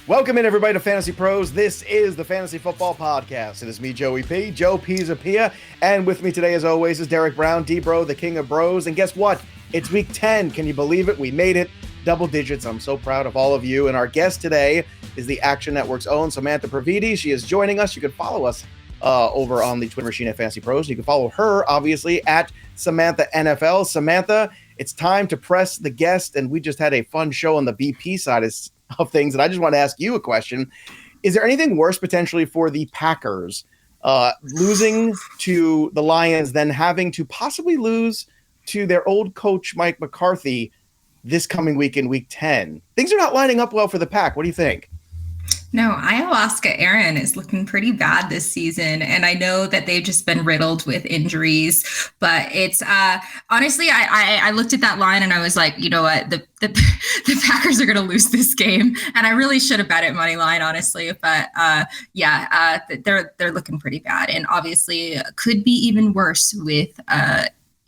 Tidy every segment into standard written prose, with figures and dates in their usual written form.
Welcome in, everybody, to Fantasy Pros. This is the Fantasy Football Podcast. It is me, Joey P, Joe Pizzapia, and with me today, as always, is Derek Brown, DBro, the king of bros. And guess what? It's week 10. Can you believe it? We made it. Double digits. I'm so proud of all of you. And our guest today is the Action Network's own Samantha Previte. She is joining us. You can follow us over on the Twitter machine at Fantasy Pros. You can follow her, obviously, at Samantha NFL. Samantha, it's time to press the guest, and we just had a fun show on the BP side of things, and I just want to ask you a question. Is there anything worse potentially for the Packers losing to the Lions than having to possibly lose to their old coach Mike McCarthy this coming week in week 10? Things are not lining up well for the Pack. What do you think? No, ayahuasca Aaron is looking pretty bad this season. And I know that they've just been riddled with injuries, but it's honestly, I looked at that line and I was like, you know what, the Packers are going to lose this game. And I really should have bet it money line, honestly. But they're looking pretty bad. And obviously could be even worse with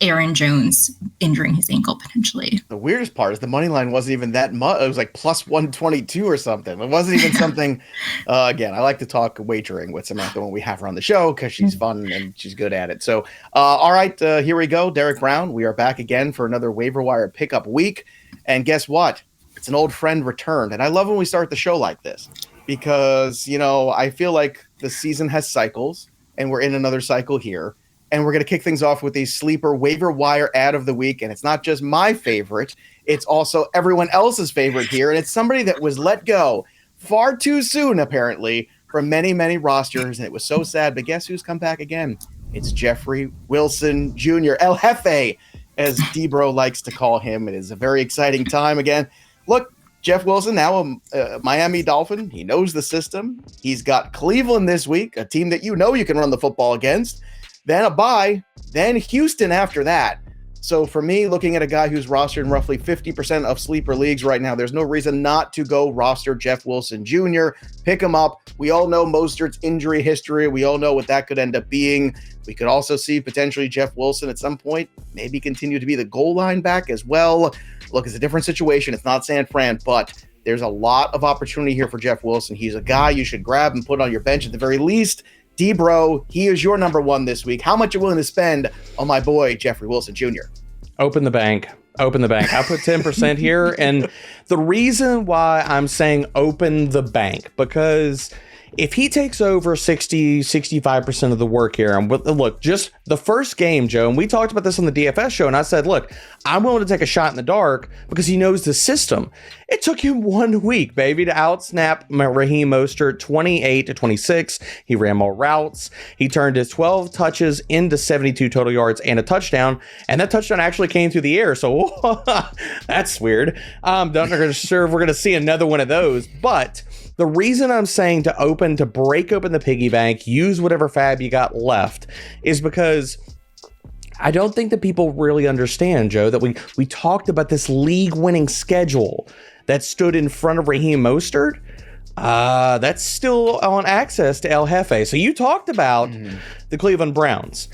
Aaron Jones injuring his ankle potentially. The weirdest part is the money line wasn't even that much. It was like plus 122 or something. It wasn't even something. Again, I like to talk wagering with Samantha when we have her on the show because she's fun and she's good at it. So, all right, here we go. Derek Brown, we are back again for another waiver wire pickup week. And guess what? It's an old friend returned. And I love when we start the show like this because, you know, I feel like the season has cycles and we're in another cycle here. And we're going to kick things off with a sleeper waiver wire ad of the week. And it's not just my favorite. It's also everyone else's favorite here. And it's somebody that was let go far too soon, apparently, from many, many rosters. And it was so sad. But guess who's come back again? It's Jeffrey Wilson Jr., El Jefe, as DBro likes to call him. It is a very exciting time again. Look, Jeff Wilson, now a Miami Dolphin. He knows the system. He's got Cleveland this week, a team that you know you can run the football against. Then a bye, then Houston after that. So for me, looking at a guy who's rostered in roughly 50% of sleeper leagues right now, there's no reason not to go roster Jeff Wilson Jr., pick him up. We all know Mostert's injury history. We all know what that could end up being. We could also see potentially Jeff Wilson at some point maybe continue to be the goal line back as well. Look, it's a different situation. It's not San Fran, but there's a lot of opportunity here for Jeff Wilson. He's a guy you should grab and put on your bench at the very least. DBro, he is your number one this week. How much are you willing to spend on my boy, Jeffrey Wilson Jr.? Open the bank. Open the bank. I put 10% here. And the reason why I'm saying open the bank, because if he takes over 65% of the work here, and look, just the first game, Joe, and we talked about this on the DFS show, and I said, look, I'm willing to take a shot in the dark because he knows the system. It took him 1 week, baby, to outsnap Raheem Mostert 28-26. He ran more routes. He turned his 12 touches into 72 total yards and a touchdown, and that touchdown actually came through the air, so that's weird. I'm not sure if we're going to see another one of those, but the reason I'm saying to break open the piggy bank, use whatever fab you got left, is because I don't think that people really understand, Joe, that we talked about this league-winning schedule that stood in front of Raheem Mostert. That's still on access to El Jefe. So you talked about the Cleveland Browns.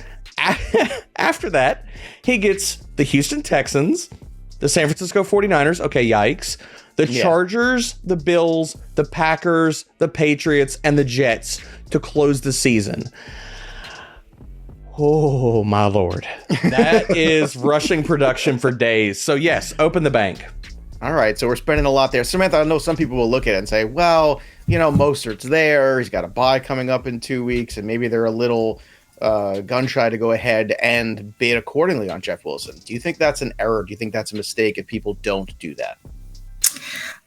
After that, he gets the Houston Texans, the San Francisco 49ers. Okay, yikes. The Chargers, the Bills, the Packers, the Patriots, and the Jets to close the season. Oh, my Lord. That is rushing production for days. So, yes, open the bank. All right, so we're spending a lot there. Samantha, I know some people will look at it and say, well, you know, Mostert's there. He's got a bye coming up in 2 weeks, and maybe they're a little gun-shy to go ahead and bid accordingly on Jeff Wilson. Do you think that's an error? Do you think that's a mistake if people don't do that?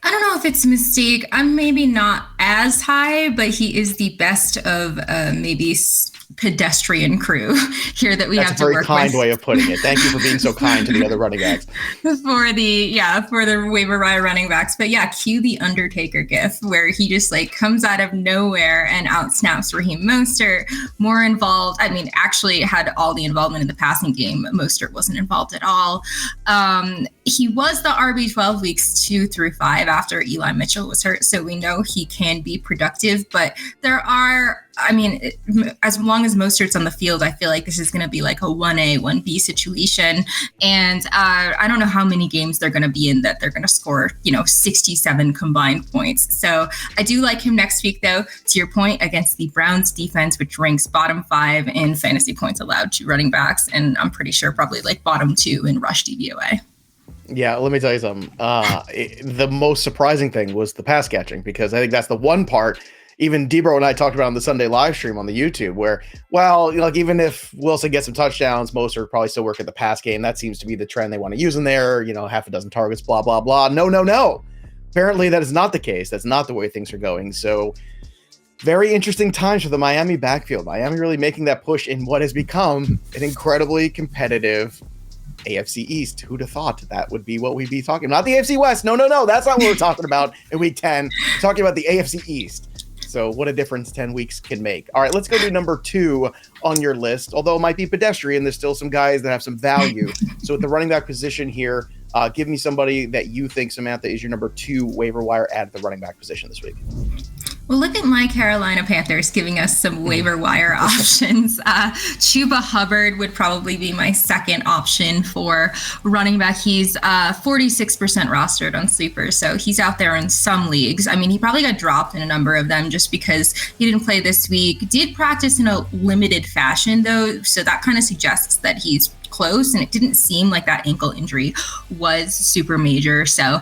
I don't know if it's a mistake. I'm maybe not as high, but he is the best of maybe pedestrian crew here that we have to work with. That's a very kind way of putting it. Thank you for being so kind to the other running backs. For the waiver wire running backs. But yeah, cue the Undertaker gif where he just like comes out of nowhere and outsnaps Raheem Mostert. More involved. I mean, actually had all the involvement in the passing game. Mostert wasn't involved at all. He was the RB12 weeks 2 through 5 after Eli Mitchell was hurt. So we know he can be productive, but there are I mean, as long as Mostert's on the field, I feel like this is going to be like a 1A, 1B situation. And I don't know how many games they're going to be in that they're going to score, 67 combined points. So I do like him next week, though, to your point, against the Browns defense, which ranks bottom 5 in fantasy points allowed to running backs. And I'm pretty sure probably like bottom 2 in rush DVOA. Yeah, let me tell you something. The most surprising thing was the pass catching, because I think that's the one part. Even DBro and I talked about on the Sunday live stream on the YouTube where, even if Wilson gets some touchdowns, most are probably still work at the pass game. That seems to be the trend they want to use in there, half a dozen targets, blah, blah, blah. No. Apparently that is not the case. That's not the way things are going. So very interesting times for the Miami backfield. Miami really making that push in what has become an incredibly competitive AFC East. Who'd have thought that would be what we'd be talking about? Not the AFC West. No. That's not what we're talking about in week 10. We're talking about the AFC East. So what a difference 10 weeks can make. All right, let's go to number 2 on your list. Although it might be pedestrian, there's still some guys that have some value. So at the running back position here, give me somebody that you think, Samantha, is your number 2 waiver wire at the running back position this week. Well, look at my Carolina Panthers giving us some waiver wire options. Chuba Hubbard would probably be my second option for running back. He's 46% rostered on Sleeper, so he's out there in some leagues. I mean, he probably got dropped in a number of them just because he didn't play this week. Did practice in a limited fashion, though, so that kind of suggests that he's close, and it didn't seem like that ankle injury was super major. So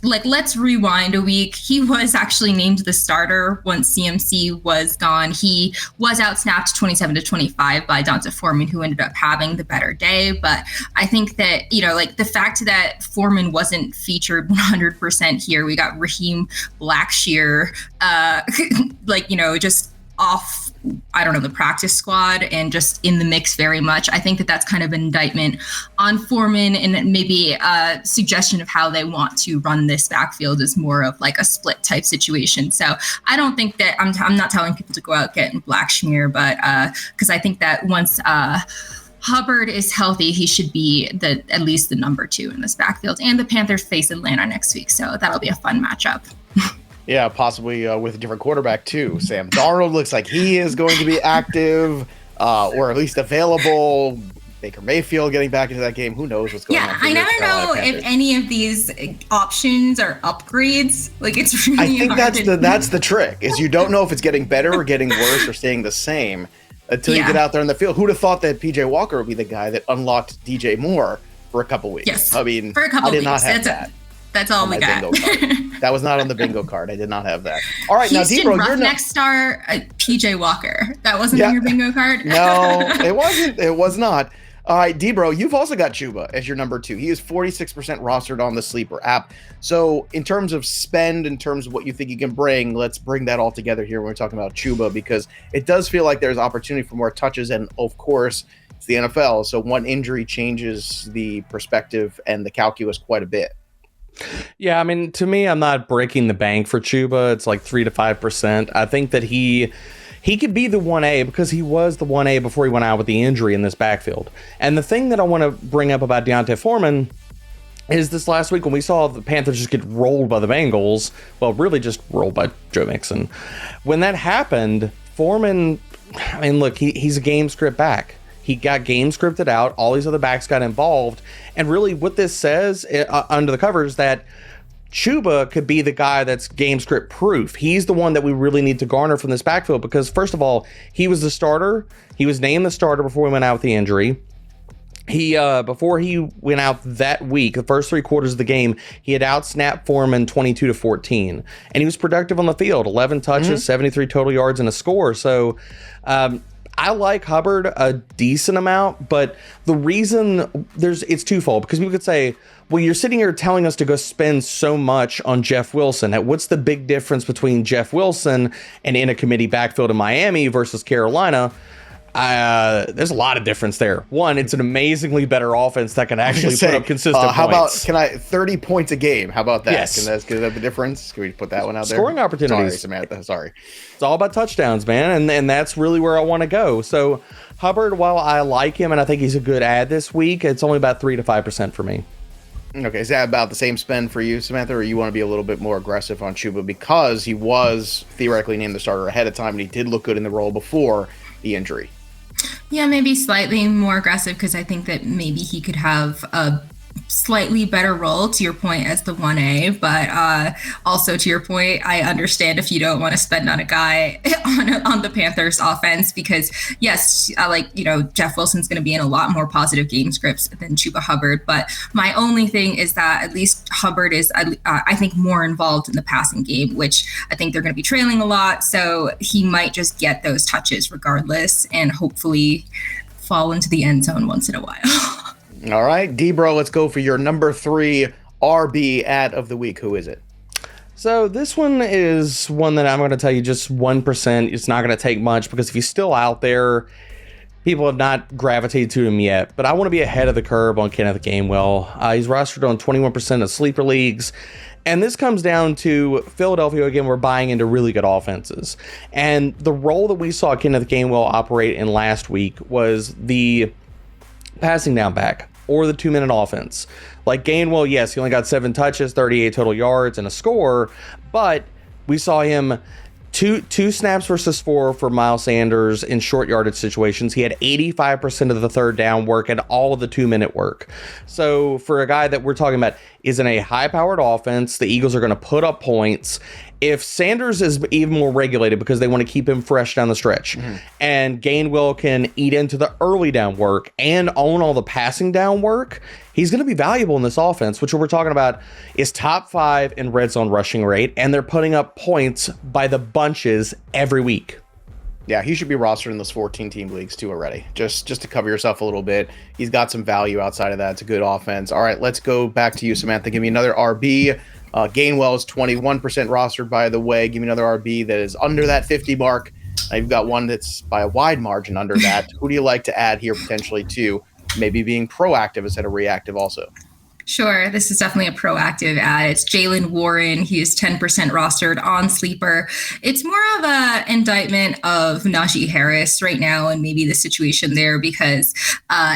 let's rewind a week. He was actually named the starter once CMC was gone. He was outsnapped 27-25 by D'Onta Foreman, who ended up having the better day. But I think that, the fact that Foreman wasn't featured 100% here, we got Raheem Blackshear, just off, the practice squad and just in the mix very much. I think that that's kind of an indictment on Foreman, and maybe a suggestion of how they want to run this backfield is more of like a split type situation. So I don't think that I'm not telling people to go out getting Blackshear, but because I think that once Hubbard is healthy, he should be at least the number 2 in this backfield. And the Panthers face Atlanta next week, so that'll be a fun matchup. Yeah, possibly with a different quarterback too. Sam Darnold looks like he is going to be active, or at least available. Baker Mayfield getting back into that game. Who knows what's going on? Yeah, I never know if any of these options are upgrades. Like, it's really I think that's the trick, is you don't know if it's getting better or getting worse or staying the same until you get out there in the field. Who'd have thought that PJ Walker would be the guy that unlocked DJ Moore for a couple weeks? Yes, I mean, for a couple I did weeks. not have that. That's all we got. That was not on the bingo card. I did not have that. All right, Houston now, DBro, Roughneck star PJ Walker. That wasn't on your bingo card? No, it wasn't. It was not. All right, DBro, you've also got Chuba as your number 2. He is 46% rostered on the Sleeper app. So in terms of spend, in terms of what you think you can bring, let's bring that all together here when we're talking about Chuba, because it does feel like there's opportunity for more touches. And of course, it's the NFL. So one injury changes the perspective and the calculus quite a bit. Yeah, I mean, to me, I'm not breaking the bank for Chuba. It's like 3 to 5%. I think that he could be the 1A because he was the 1A before he went out with the injury in this backfield. And the thing that I want to bring up about D'Onta Foreman is this last week when we saw the Panthers just get rolled by the Bengals, well, really just rolled by Joe Mixon. When that happened, Foreman, I mean, look, he's a game script back. He got game scripted out. All these other backs got involved. And really what this says under the covers that Chuba could be the guy that's game script proof. He's the one that we really need to garner from this backfield because, first of all, he was the starter. He was named the starter before he went out with the injury. He before he went out that week, the first 3 quarters of the game, he had outsnapped Foreman 22-14. And he was productive on the field, 11 touches, 73 total yards, and a score. So, I like Hubbard a decent amount, but the reason it's twofold, because people could say, well, you're sitting here telling us to go spend so much on Jeff Wilson. What's the big difference between Jeff Wilson and in a committee backfield in Miami versus Carolina? There's a lot of difference there. One, it's an amazingly better offense that can actually put up consistent how points. About 30 points a game? How about that? Yes. Can that the difference? Can we put that one out there? Scoring opportunities. Sorry, Samantha. Sorry. It's all about touchdowns, man, and that's really where I want to go. So Hubbard, while I like him and I think he's a good ad this week, it's only about 3 to 5% for me. Okay, is that about the same spend for you, Samantha, or you want to be a little bit more aggressive on Chuba because he was theoretically named the starter ahead of time and he did look good in the role before the injury? Yeah, maybe slightly more aggressive because I think that maybe he could have a slightly better role, to your point, as the 1A, but also to your point, I understand if you don't want to spend on a guy on the Panthers offense because yes, Jeff Wilson's going to be in a lot more positive game scripts than Chuba Hubbard, but my only thing is that at least Hubbard is I think more involved in the passing game, which I think they're going to be trailing a lot, so he might just get those touches regardless and hopefully fall into the end zone once in a while. All right, DBro, let's go for your number 3 RB ad of the week. Who is it? So this one is one that I'm going to tell you just 1%. It's not going to take much because if he's still out there, people have not gravitated to him yet. But I want to be ahead of the curve on Kenneth Gainwell. He's rostered on 21% of sleeper leagues. And this comes down to Philadelphia, again, we're buying into really good offenses. And the role that we saw Kenneth Gainwell operate in last week was the passing down back or the 2-minute offense. Like Gainwell, yes, he only got 7 touches, 38 total yards and a score, but we saw him two snaps versus 4 for Miles Sanders in short yardage situations. He had 85% of the third down work and all of the 2-minute work. So for a guy that we're talking about is in a high-powered offense, the Eagles are going to put up points. If Sanders is even more regulated because they want to keep him fresh down the stretch, and Gainwell can eat into the early down work and own all the passing down work, he's going to be valuable in this offense, which we're talking about is top 5 in red zone rushing rate, and they're putting up points by the bunches every week. Yeah, he should be rostered in those 14-team leagues too already, just to cover yourself a little bit. He's got some value outside of that. It's a good offense. All right, let's go back to you, Samantha. Give me another RB. Gainwell is 21% rostered, by the way. Give me another RB that is under that 50 mark. You've got one that's by a wide margin under that. Who do you like to add here potentially to maybe being proactive instead of reactive also? Sure. This is definitely a proactive ad. It's Jaylen Warren. He is 10% rostered on Sleeper. It's more of a indictment of Najee Harris right now and maybe the situation there because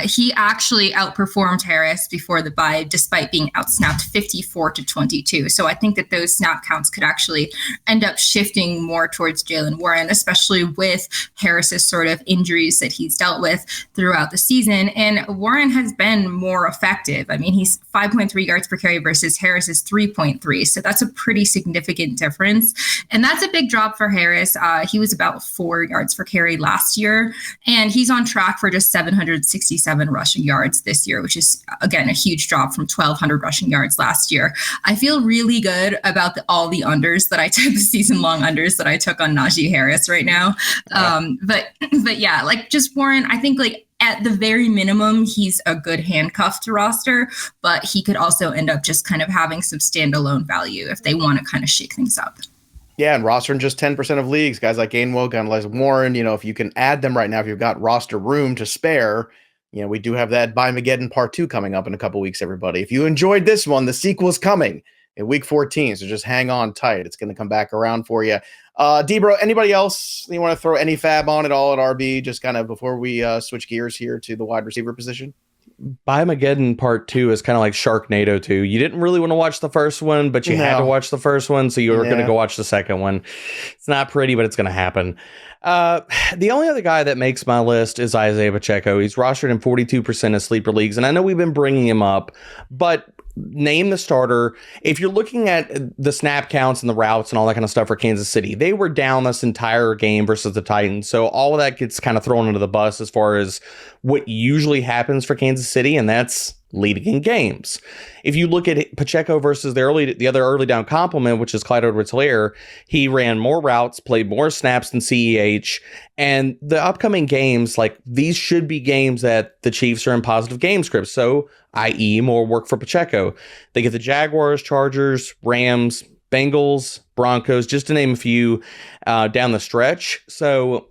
he actually outperformed Harris before the bye despite being outsnapped 54-22. So I think that those snap counts could actually end up shifting more towards Jaylen Warren, especially with Harris's sort of injuries that he's dealt with throughout the season. And Warren has been more effective. I mean, he's 5.3 yards per carry versus Harris's 3.3. So that's a pretty significant difference. And that's a big drop for Harris. He was about 4 yards per carry last year, and he's on track for just 767 rushing yards this year, which is, again, a huge drop from 1,200 rushing yards last year. I feel really good about all the unders that I took, the season-long unders that I took on Najee Harris right now. But yeah, like just Warren, I think like at the very minimum, he's a good handcuff to roster, but he could also end up just kind of having some standalone value if they want to kind of shake things up. Yeah, and roster in just 10% of leagues. Guys like Gainwell, guys like Warren, if you can add them right now, if you've got roster room to spare, we do have that Buy-Mageddon Part 2 coming up in a couple weeks, everybody. If you enjoyed this one, the sequel's coming in Week 14, so just hang on tight. It's going to come back around for you. DBro, anybody else you want to throw any fab on at all at RB, just kind of before we switch gears here to the wide receiver position? Buy-Mageddon Part 2 is kind of like Sharknado 2. You didn't really want to watch the first one, but you had to watch the first one, so you were going to go watch the second one. It's not pretty, but it's going to happen. The only other guy that makes my list is Isaiah Pacheco. He's rostered in 42% of sleeper leagues, and I know we've been bringing him up, but name the starter. If you're looking at the snap counts and the routes and all that kind of stuff for Kansas City, they were down this entire game versus the Titans. So all of that gets kind of thrown under the bus as far as what usually happens for Kansas City, and that's leading in games. If you look at Pacheco versus the other early down complement, which is Clyde Edwards-Helaire, he ran more routes, played more snaps than CEH, and the upcoming games, like these should be games that the Chiefs are in positive game scripts, so i.e. more work for Pacheco. They get the Jaguars, Chargers, Rams, Bengals, Broncos, just to name a few down the stretch. So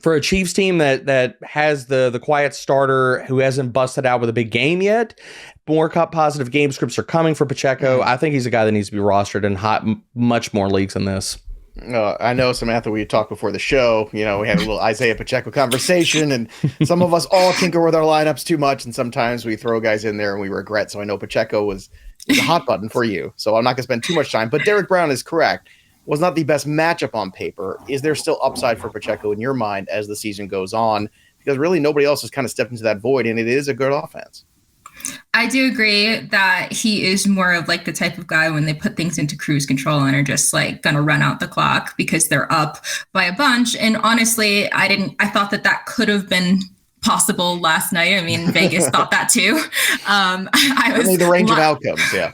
for a Chiefs team that has the quiet starter who hasn't busted out with a big game yet, more positive game scripts are coming for Pacheco. I think he's a guy that needs to be rostered in much more leagues than this. I know, Samantha, we talked before the show, we had a little Isaiah Pacheco conversation, and some of us all tinker with our lineups too much, and sometimes we throw guys in there and we regret. So I know Pacheco is a hot button for you. So I'm not going to spend too much time. But Derek Brown is correct. Was not the best matchup on paper. Is there still upside for Pacheco in your mind as the season goes on? Because really nobody else has kind of stepped into that void, and it is a good offense. I do agree that he is more of like the type of guy when they put things into cruise control and are just like going to run out the clock because they're up by a bunch. And honestly, I thought that could have been possible last night. I mean, Vegas thought that too. I was only the range of outcomes. Yeah.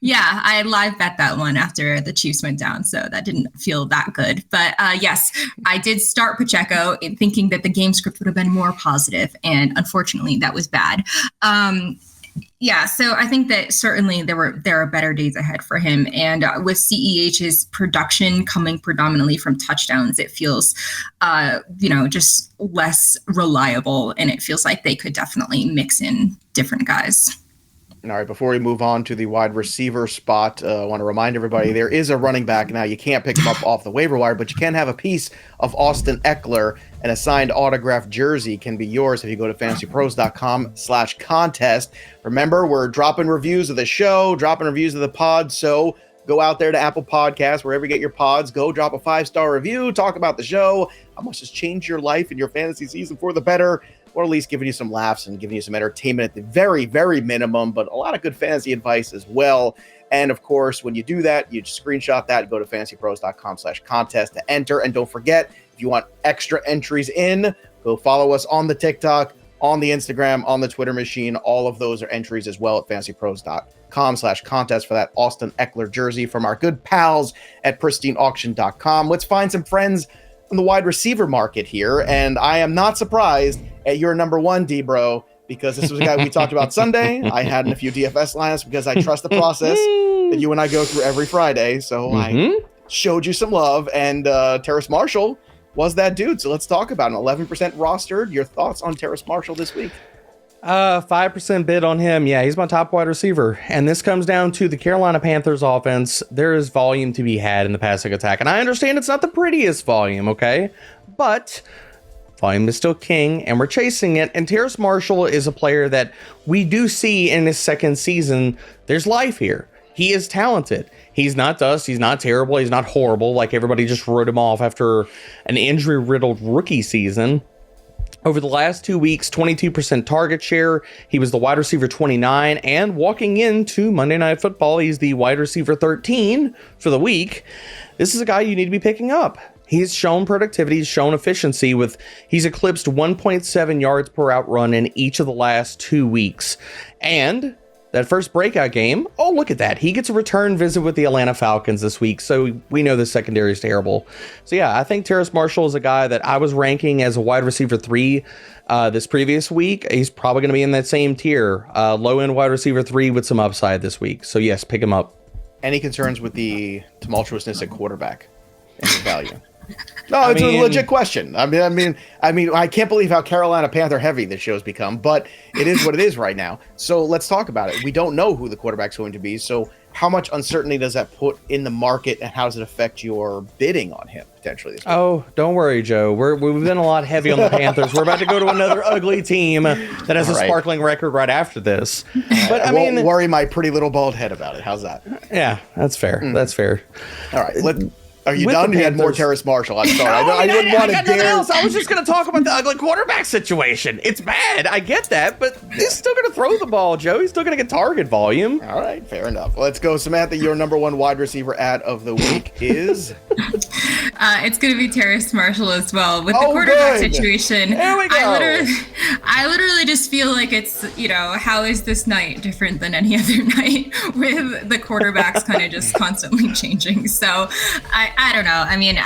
Yeah. I live bet that one after the Chiefs went down. So that didn't feel that good, but yes, I did start Pacheco in thinking that the game script would have been more positive, and unfortunately that was bad. Yeah, so I think that certainly there are better days ahead for him. And with CEH's production coming predominantly from touchdowns, it feels, just less reliable. And it feels like they could definitely mix in different guys. All right, before we move on to the wide receiver spot, I want to remind everybody there is a running back now. You can't pick him up off the waiver wire, but you can have a piece of Austin Eckler. An assigned autographed jersey can be yours if you go to fantasypros.com/contest. Remember, we're dropping reviews of the show, dropping reviews of the pod, so go out there to Apple Podcasts, wherever you get your pods, go drop a 5-star review, talk about the show, how much has changed your life and your fantasy season for the better, or at least giving you some laughs and giving you some entertainment at the very, very minimum, but a lot of good fantasy advice as well. And of course, when you do that, you just screenshot that, go to fantasypros.com/contest to enter. And don't forget, if you want extra entries in, go follow us on the TikTok, on the Instagram, on the Twitter machine. All of those are entries as well at fantasypros.com/contest for that Austin Eckler jersey from our good pals at pristineauction.com. Let's find some friends in the wide receiver market here. And I am not surprised at your number one, DBro, because this was a guy we talked about Sunday. I had in a few DFS lineups because I trust the process that you and I go through every Friday. So I showed you some love, and Terrace Marshall was that dude. So let's talk about him. 11% rostered. Your thoughts on Terrace Marshall this week? 5% bid on him. Yeah, he's my top wide receiver. And this comes down to the Carolina Panthers offense. There is volume to be had in the passing attack. And I understand it's not the prettiest volume, okay? But volume is still king, and we're chasing it. And Terrace Marshall is a player that we do see in his second season. There's life here. He is talented. He's not dust. He's not terrible. He's not horrible. Like everybody just wrote him off after an injury-riddled rookie season. Over the last 2 weeks, 22% target share. He was the wide receiver 29, and walking into Monday Night Football, he's the wide receiver 13 for the week. This is a guy you need to be picking up. He's shown productivity, he's shown efficiency he's eclipsed 1.7 yards per out run in each of the last 2 weeks. And that first breakout game, oh, look at that. He gets a return visit with the Atlanta Falcons this week, so we know the secondary is terrible. So yeah, I think Terrace Marshall is a guy that I was ranking as a wide receiver 3 this previous week. He's probably going to be in that same tier, low-end wide receiver 3 with some upside this week. So yes, pick him up. Any concerns with the tumultuousness at quarterback and his value? No, it's a legit question. I mean, I can't believe how Carolina Panther heavy this show's become, but it is what it is right now. So let's talk about it. We don't know who the quarterback's going to be. So how much uncertainty does that put in the market, and how does it affect your bidding on him potentially this week? Oh, don't worry, Joe. We've been a lot heavy on the Panthers. We're about to go to another ugly team that has a sparkling record right after this. But I won't worry my pretty little bald head about it. How's that? Yeah, that's fair. That's fair. All right. Are you done? You had more Terrace Marshall. I'm sorry. I didn't want to dare. Else. I was just going to talk about the ugly quarterback situation. It's bad. I get that, but he's still going to throw the ball, Joe. He's still going to get target volume. All right, fair enough. Let's go, Samantha. Your number one wide receiver ad of the week is? It's going to be Terrace Marshall as well. With the quarterback situation, here we go. I literally just feel like it's, how is this night different than any other night with the quarterbacks kind of just constantly changing. So I don't know. I mean,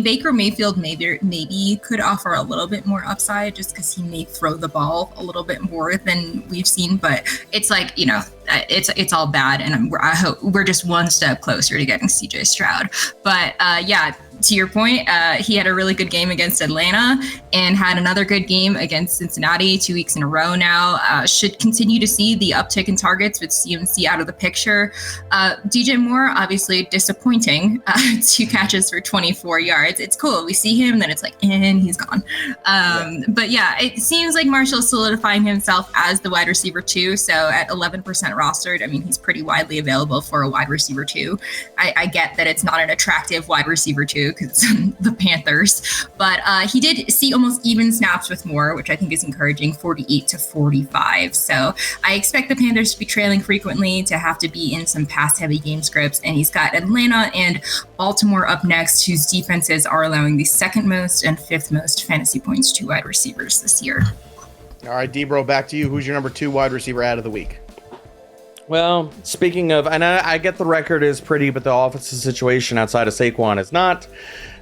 Baker Mayfield maybe could offer a little bit more upside just because he may throw the ball a little bit more than we've seen. But it's like, it's all bad, and I hope we're just one step closer to getting CJ Stroud. But to your point, he had a really good game against Atlanta and had another good game against Cincinnati 2 weeks in a row now. Should continue to see the uptick in targets with CMC out of the picture. DJ Moore, obviously disappointing, 2 catches for 24 yards. It's cool. We see him, then it's like, and he's gone. But yeah, it seems like Marshall's solidifying himself as the wide receiver 2. So at 11% rostered, I mean, he's pretty widely available for a wide receiver 2. I get that it's not an attractive wide receiver 2 because it's the Panthers, but he did see almost even snaps with Moore, which I think is encouraging, 48 to 45. So I expect the Panthers to be trailing frequently, to have to be in some pass heavy game scripts. And he's got Atlanta and Baltimore up next, whose defenses are allowing the 2nd most and 5th most fantasy points to wide receivers this year. All right, DBro, back to you. Who's your number 2 wide receiver out of the week? Well, speaking of, and I get the record is pretty, but the offensive situation outside of Saquon is not.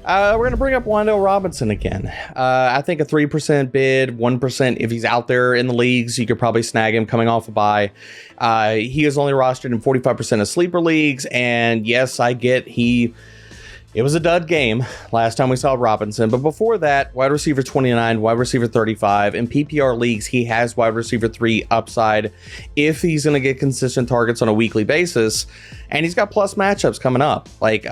We're going to bring up Wan'Dale Robinson again. I think a 3% bid, 1% if he's out there in the leagues, you could probably snag him coming off a bye. He is only rostered in 45% of sleeper leagues, and yes, I get it was a dud game last time we saw Robinson, but before that, wide receiver 29, wide receiver 35. In PPR leagues, he has wide receiver 3 upside if he's going to get consistent targets on a weekly basis, and he's got plus matchups coming up. Like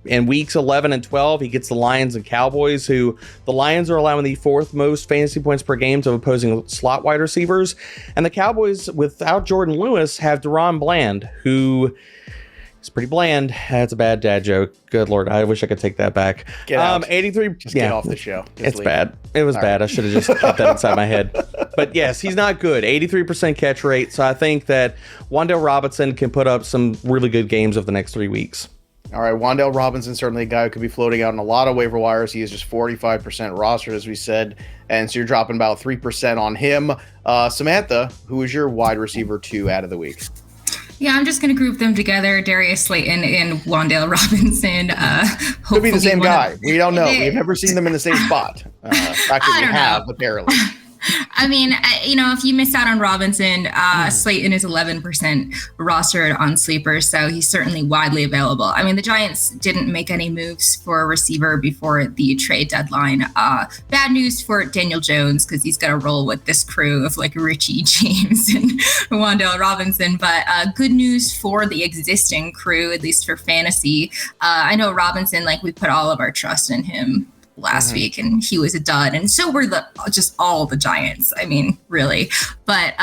in weeks 11 and 12, he gets the Lions and Cowboys, who the Lions are allowing the 4th most fantasy points per game to opposing slot wide receivers, and the Cowboys, without Jordan Lewis, have Deron Bland, who... It's pretty bland. That's a bad dad joke. Good Lord. I wish I could take that back. Get out. 83. Just get off the show. It's leave. Bad. It was bad. Right. I should have just kept that inside my head. But yes, he's not good. 83% catch rate. So I think that Wan'Dale Robinson can put up some really good games over the next 3 weeks. All right. Wan'Dale Robinson, certainly a guy who could be floating out in a lot of waiver wires. He is just 45% rostered, as we said. And so you're dropping about 3% on him. Samantha, who is your wide receiver 2 out of the week? Yeah, I'm just going to group them together, Darius Slayton and Wan'Dale Robinson. Could be the same guy. We don't know. We've never seen them in the same spot. Actually, we have, apparently. I mean, if you miss out on Robinson, Slayton is 11% rostered on sleepers, so he's certainly widely available. I mean, the Giants didn't make any moves for a receiver before the trade deadline. Bad news for Daniel Jones, because he's got to roll with this crew of like Richie James and Wan'Dale Robinson, but good news for the existing crew, at least for fantasy. I know Robinson, like we put all of our trust in him last week, and he was a dud, and so were just all the Giants. I mean, really. But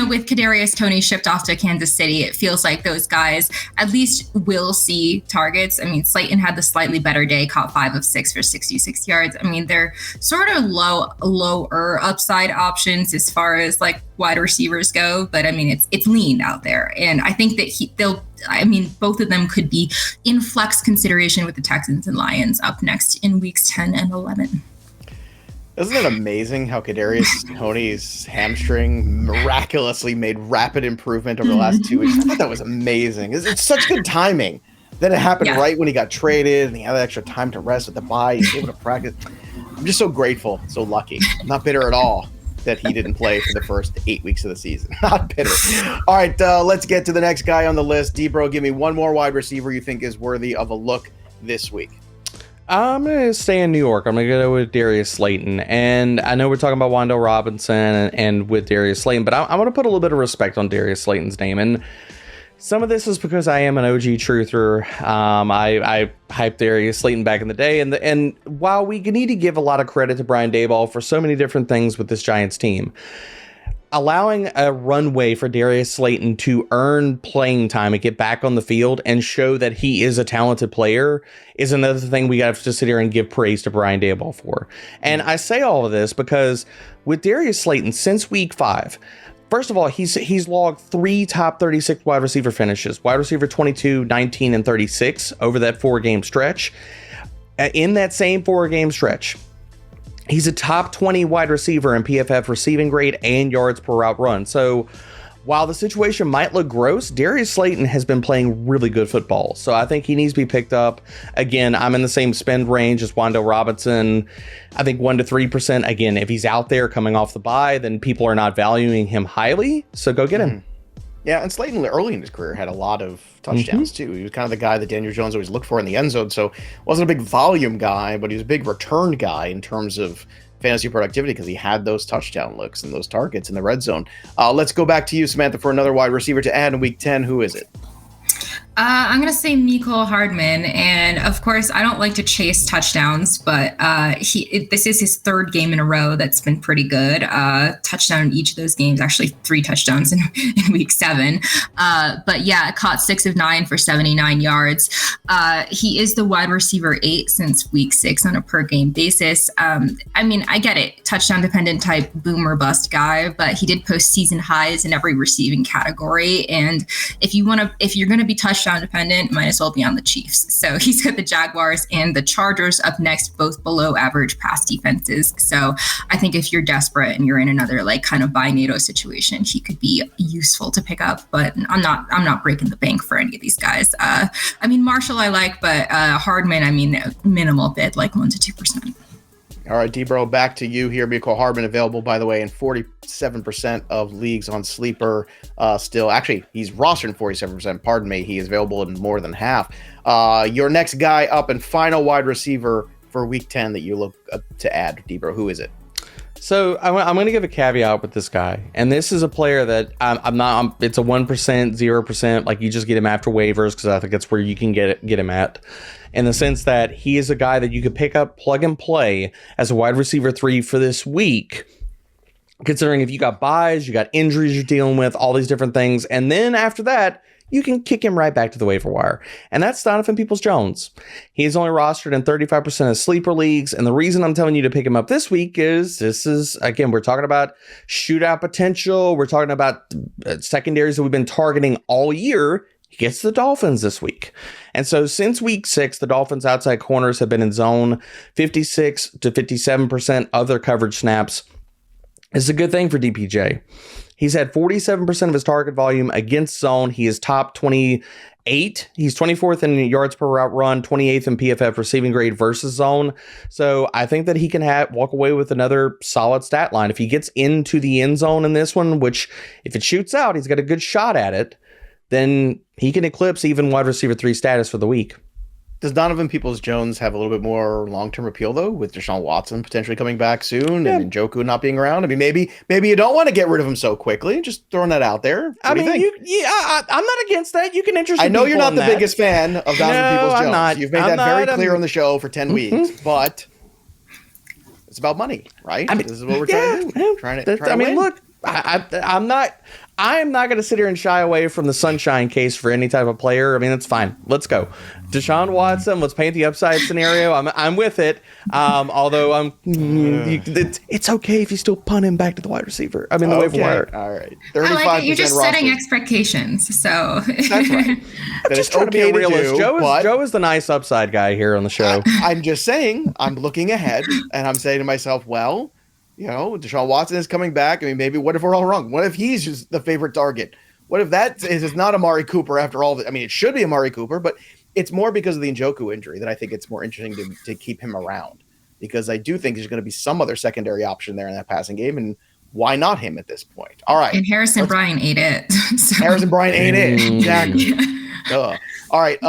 with Kadarius Toney shipped off to Kansas City, it feels like those guys at least will see targets. I mean, Slayton had the slightly better day, caught 5 of 6 for 66 yards. I mean, they're sort of lower upside options as far as like wide receivers go, but I mean, it's lean out there, and I think that both of them could be in flex consideration with the Texans and Lions up next in weeks 10 and 11. Isn't it amazing how Kadarius Toney's hamstring miraculously made rapid improvement over the last 2 weeks? I thought that was amazing. It's such good timing. Then it happened right when he got traded, and he had extra time to rest with the bye. He's able to practice. I'm just so grateful, so lucky. I'm not bitter at all that he didn't play for the first 8 weeks of the season. Not bitter. All right, let's get to the next guy on the list. DBro, give me one more wide receiver you think is worthy of a look this week. I'm going to stay in New York. I'm going to go with Darius Slayton. And I know we're talking about Wan'Dale Robinson and with Darius Slayton, but I want to put a little bit of respect on Darius Slayton's name. And some of this is because I am an OG truther. I hyped Darius Slayton back in the day. And while we need to give a lot of credit to Brian Daboll for so many different things with this Giants team, allowing a runway for Darius Slayton to earn playing time and get back on the field and show that he is a talented player is another thing we have to sit here and give praise to Brian Daboll for. And I say all of this because with Darius Slayton, since week 5, first of all, he's logged 3 top 36 wide receiver finishes, wide receiver 22, 19, and 36 over that 4-game stretch. In that same 4-game stretch, he's a top 20 wide receiver in PFF receiving grade and yards per route run. So while the situation might look gross, Darius Slayton has been playing really good football. So I think he needs to be picked up. Again, I'm in the same spend range as Wan'Dale Robinson. I think 1 to 3%. Again, if he's out there coming off the bye, then people are not valuing him highly. So go get him. Yeah, and Slayton early in his career had a lot of touchdowns too. He was kind of the guy that Daniel Jones always looked for in the end zone. So wasn't a big volume guy, but he was a big return guy in terms of fantasy productivity because he had those touchdown looks and those targets in the red zone. Let's go back to you, Samantha, for another wide receiver to add in week 10. Who is it? I'm going to say Mecole Hardman. And of course, I don't like to chase touchdowns, but this is his third game in a row that's been pretty good. Touchdown in each of those games, actually 3 touchdowns in week 7. But yeah, caught 6 of 9 for 79 yards. He is the wide receiver 8 since week 6 on a per game basis. I mean, I get it. Touchdown dependent type boom or bust guy, but he did post season highs in every receiving category. And if you're going to be touchdown dependent, might as well be on the Chiefs. So he's got the Jaguars and the Chargers up next, both below average pass defenses. So I think if you're desperate and you're in another like kind of buy NATO situation, he could be useful to pick up, but I'm not breaking the bank for any of these guys. I mean, Marshall I like, but Hardman, I mean, minimal bid, like 1 to 2%. All right, DBro, back to you here. Mecole Hardman available, by the way, in 47% of leagues on Sleeper still. Actually, he's rostered in 47%. Pardon me. He is available in more than half. Your next guy up and final wide receiver for week 10 that you look to add, DBro. Who is it? So I'm going to give a caveat with this guy. And this is a player that it's a 1%, 0%. Like you just get him after waivers because I think that's where you can get him at. In the sense that he is a guy that you could pick up, plug and play as a wide receiver 3 for this week. Considering if you got buys, you got injuries you're dealing with, all these different things. And then after that, you can kick him right back to the waiver wire. And that's Donovan Peoples-Jones. He's only rostered in 35% of sleeper leagues. And the reason I'm telling you to pick him up this week is again, we're talking about shootout potential. We're talking about secondaries that we've been targeting all year. He gets the Dolphins this week. And so since week 6, the Dolphins outside corners have been in zone 56 to 57% of their coverage snaps. It's a good thing for DPJ. He's had 47% of his target volume against zone. He is top 28. He's 24th in yards per route run, 28th in PFF receiving grade versus zone. So I think that he can walk away with another solid stat line. If he gets into the end zone in this one, which if it shoots out, he's got a good shot at it, then he can eclipse even wide receiver 3 status for the week. Does Donovan Peoples-Jones have a little bit more long-term appeal, though, with Deshaun Watson potentially coming back soon and Njoku not being around? I mean, maybe you don't want to get rid of him so quickly. Just throwing that out there. What do you think? I'm not against that. You can interest. I know you're not the biggest fan of Donovan Peoples-Jones. I'm not. You've made that very clear on the show for 10 weeks, but it's about money, right? I mean, this is what we're trying to do. Trying to win. Look, I am not going to sit here and shy away from the sunshine case for any type of player. I mean, that's fine. Let's go. Deshaun Watson, let's paint the upside scenario. I'm with it. Although it's okay if you still punt him back to the wide receiver. I mean, the waiver wire. All right. 35% I like it. You're just setting expectations. So that's right. I'm just trying to be a realist. Joe is the nice upside guy here on the show. I'm just saying, I'm looking ahead and I'm saying to myself, well, Deshaun Watson is coming back. I mean, maybe what if we're all wrong? What if he's just the favorite target? What if that is not Amari Cooper after all? I mean, it should be Amari Cooper, but it's more because of the Njoku injury that I think it's more interesting to keep him around, because I do think there's going to be some other secondary option there in that passing game, and why not him at this point? All right. And Harrison Bryant ate it. Harrison Bryant ate it. Exactly. All right.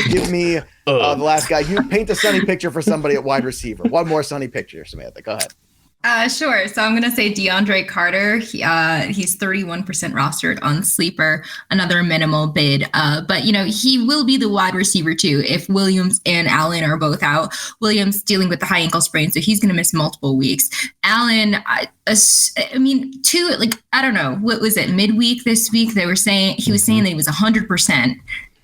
Give me the last guy. You paint a sunny picture for somebody at wide receiver. One more sunny picture, Samantha. Go ahead. Sure. So I'm going to say DeAndre Carter. He's 31% rostered on Sleeper, another minimal bid. But, he will be the wide receiver too if Williams and Allen are both out. Williams dealing with the high ankle sprain, so he's going to miss multiple weeks. Allen, I don't know. What was it? Midweek this week, he was saying that he was 100%.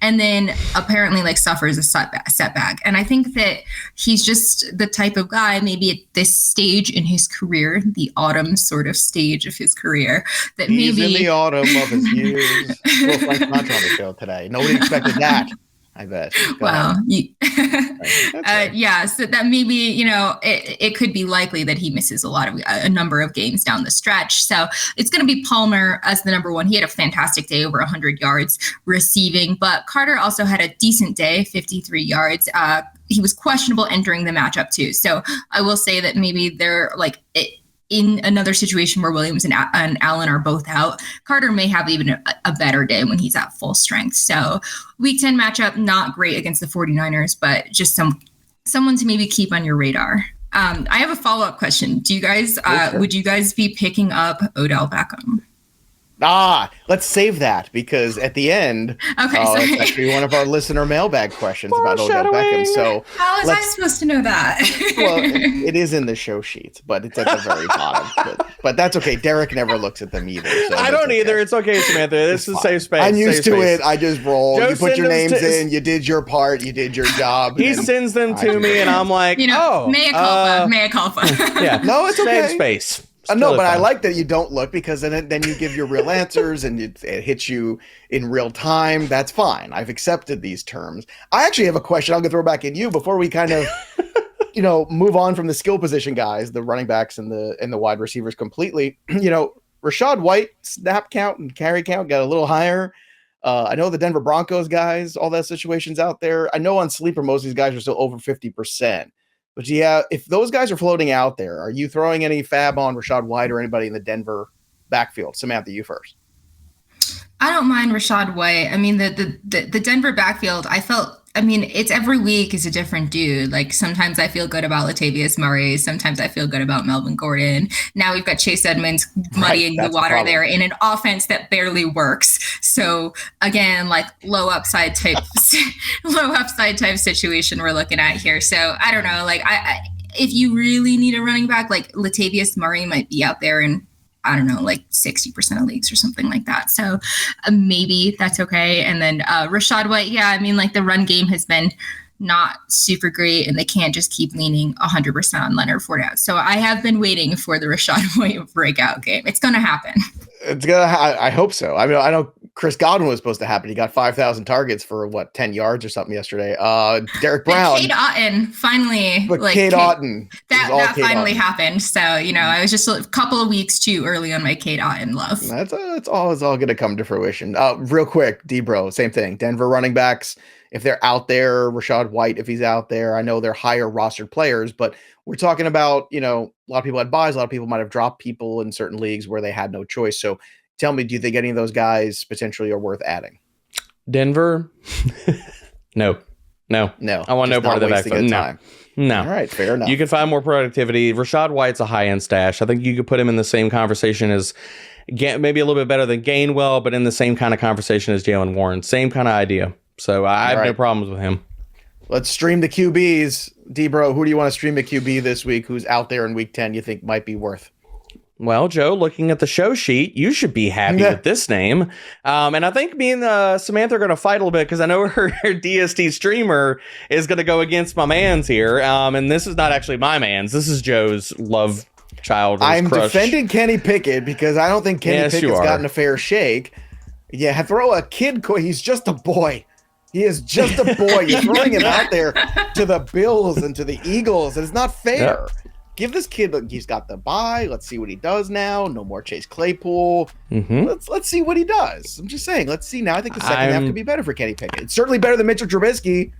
And then apparently suffers a setback. And I think that he's just the type of guy, maybe at this stage in his career, the autumn sort of stage of his career, that he's maybe in the autumn of his years. Well, Frank's not on the show today. Nobody expected that. I bet. Wow. Yeah. So that maybe, it could be likely that he misses a number of games down the stretch. So it's going to be Palmer as the number one. He had a fantastic day, over 100 yards receiving, but Carter also had a decent day, 53 yards. He was questionable entering the matchup too. So I will say that maybe they're in another situation where Williams and Allen are both out, Carter may have even a better day when he's at full strength. So week 10 matchup, not great against the 49ers, but just someone to maybe keep on your radar. I have a follow-up question. Do you guys, would you guys be picking up Odell Beckham? Let's save that because at the end, it's actually one of our listener mailbag questions about Odell Beckham. So how was I supposed to know that? Well, it is in the show sheets, but it's at the very bottom. But that's okay. Derek never looks at them either. So I don't either. It's okay, Samantha. This is safe space. I'm used to it. I just roll. Joe, you put your names in. You did your part. You did your job. He sends them to me, and I'm like, mea culpa. Yeah, no, it's okay. Save space. No, but I like that you don't look because then you give your real answers and it hits you in real time. That's fine. I've accepted these terms. I actually have a question. I'm going to throw back at you before we kind of, move on from the skill position guys, the running backs and the wide receivers completely. Rachaad White snap count and carry count got a little higher. I know the Denver Broncos guys, all that situation's out there. I know on Sleeper, most of these guys are still over 50%. But yeah, if those guys are floating out there, are you throwing any fab on Rachaad White or anybody in the Denver backfield? Samantha, you first. I don't mind Rachaad White. I mean, the Denver backfield, it's every week is a different dude. Like sometimes I feel good about Latavius Murray. Sometimes I feel good about Melvin Gordon. Now we've got Chase Edmonds muddying the water there in an offense that barely works. So again, like low upside type situation we're looking at here. So I don't know, like if you really need a running back, like Latavius Murray might be out there and I don't know, like 60% of leagues or something like that. So maybe that's okay. And then Rachaad White, like the run game has been not super great and they can't just keep leaning 100% on Leonard Fournette. So I have been waiting for the Rachaad White breakout game. It's going to happen. I hope so. I mean, I know Chris Godwin was supposed to happen. He got 5,000 targets for 10 yards or something yesterday. Derek Brown. Cade Otton finally. Cade Otton. That finally happened. So, I was just a couple of weeks too early on my Cade Otton love. It's all going to come to fruition. Real quick, DBro, same thing. Denver running backs, if they're out there, Rachaad White, if he's out there, I know they're higher rostered players, but we're talking about, a lot of people had buys. A lot of people might have dropped people in certain leagues where they had no choice. So tell me, do you think any of those guys potentially are worth adding? Denver? No. I want no part of the backfield. No. All right, fair enough. You can find more productivity. Rachaad White's a high-end stash. I think you could put him in the same conversation as maybe a little bit better than Gainwell, but in the same kind of conversation as Jaylen Warren. Same kind of idea. So I have no problems with him. Let's stream the QBs. DBro, who do you want to stream a QB this week? Who's out there in week 10 you think might be worth? Well, Joe, looking at the show sheet, you should be happy with this name. And I think me and Samantha are going to fight a little bit because I know her DST streamer is going to go against my mans here. And this is not actually my mans. This is Joe's love child. I'm crush. Defending Kenny Pickett because I don't think Kenny Pickett's gotten a fair shake. Yeah, throw a kid. He's just a boy. He is just a boy. You're throwing him out there to the Bills and to the Eagles. And it's not fair. Yeah. Give this kid, he's got the bye. Let's see what he does now. No more Chase Claypool. Mm-hmm. Let's see what he does. I'm just saying, let's see now. I think the second half could be better for Kenny Pickett. It's certainly better than Mitchell Trubisky.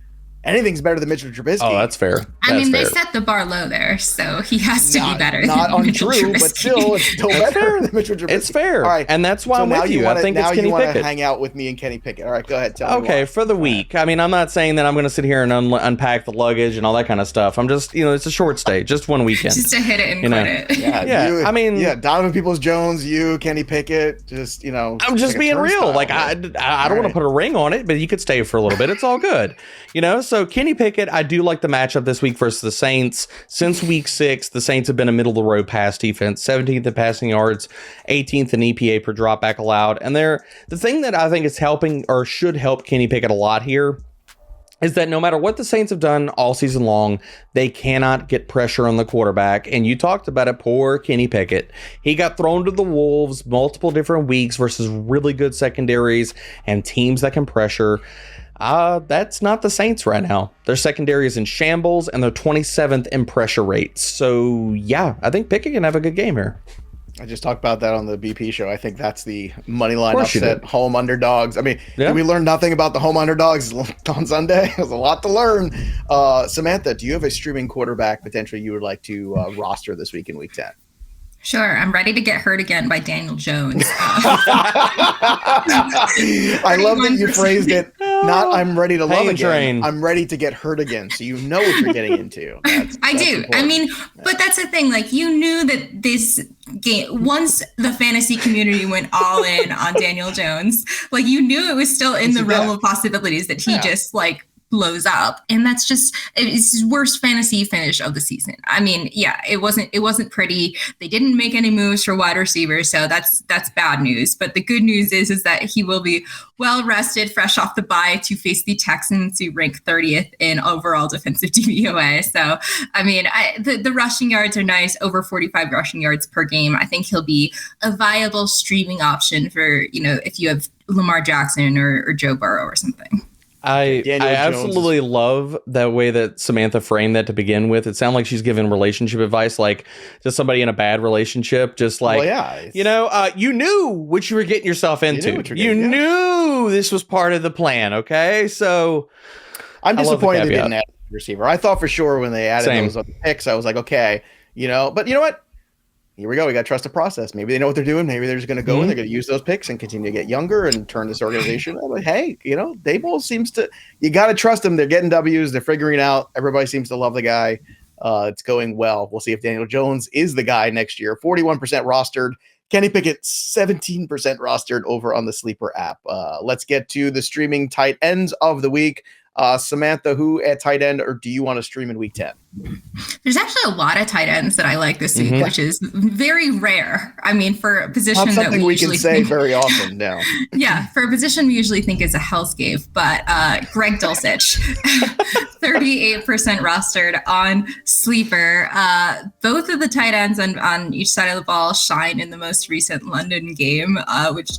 Anything's better than Mitchell Trubisky. Oh, that's fair. They set the bar low there, so he has to be better. Not than untrue, Mitchell but still, it's still better than Mitchell Trubisky. It's fair. All right, and that's why I'm with you. I think it's Kenny Pickett. Now you want to hang out with me and Kenny Pickett. All right, go ahead. Tell me Okay, for the week. I mean, I'm not saying that I'm going to sit here and unpack the luggage and all that kind of stuff. I'm just, it's a short stay, just one weekend. Just to hit it and quit it. Yeah, Donovan Peoples-Jones, you, Kenny Pickett, just, I'm just being real. Like, I don't want to put a ring on it, but you could stay for a little bit. It's all good. So Kenny Pickett, I do like the matchup this week versus the Saints. Since week 6, the Saints have been a middle of the road pass defense, 17th in passing yards, 18th in EPA per dropback allowed. And the thing that I think is helping or should help Kenny Pickett a lot here is that no matter what the Saints have done all season long, they cannot get pressure on the quarterback. And you talked about it, poor Kenny Pickett. He got thrown to the Wolves multiple different weeks versus really good secondaries and teams that can pressure. That's not the Saints right now. Their secondary is in shambles, and they're 27th in pressure rates. So, yeah, I think Pickett can have a good game here. I just talked about that on the BP show. I think that's the money line upset, home underdogs. I mean, did we learn nothing about the home underdogs on Sunday? There's a lot to learn. Samantha, do you have a streaming quarterback potentially you would like to roster this week in week 10? Sure, I'm ready to get hurt again by Daniel Jones. I love that you phrased it. Not I'm ready to love again. Train. I'm ready to get hurt again. So you know what you're getting into. I do. Important. I mean, but that's the thing. Like, you knew that this game, once the fantasy community went all in on Daniel Jones, like, you knew it was still in the realm of possibilities that he just like blows up, and that's just, it's his worst fantasy finish of the season. I mean, yeah, it wasn't pretty. They didn't make any moves for wide receivers, so that's bad news. But the good news is that he will be well rested, fresh off the bye, to face the Texans, who rank 30th in overall defensive DVOA. So, I mean, the rushing yards are nice, over 45 rushing yards per game. I think he'll be a viable streaming option for, if you have Lamar Jackson or Joe Burrow or something. I absolutely love that way that Samantha framed that to begin with. It sounded like she's giving relationship advice, like to somebody in a bad relationship, just like, you knew what you were getting yourself into. You knew this was part of the plan. Okay. So I'm disappointed they didn't add a receiver. I thought for sure when they added those other picks, I was like, okay, but you know what? Here we go. We got to trust the process. Maybe they know what they're doing. Maybe they're just going to go and they're going to use those picks and continue to get younger and turn this organization. I'm like, hey, Daboll seems to, you got to trust them. They're getting W's. They're figuring out. Everybody seems to love the guy. It's going well. We'll see if Daniel Jones is the guy next year. 41% rostered. Kenny Pickett, 17% rostered over on the Sleeper app. Let's get to the streaming tight ends of the week. Samantha, who at tight end, or do you want to stream in week 10? There's actually a lot of tight ends that I like this week, which is very rare. I mean, for a position that we usually can say very often now. Yeah, for a position we usually think is a hellscape, but Greg Dulcich, 38% rostered on Sleeper. Both of the tight ends on each side of the ball shine in the most recent London game, which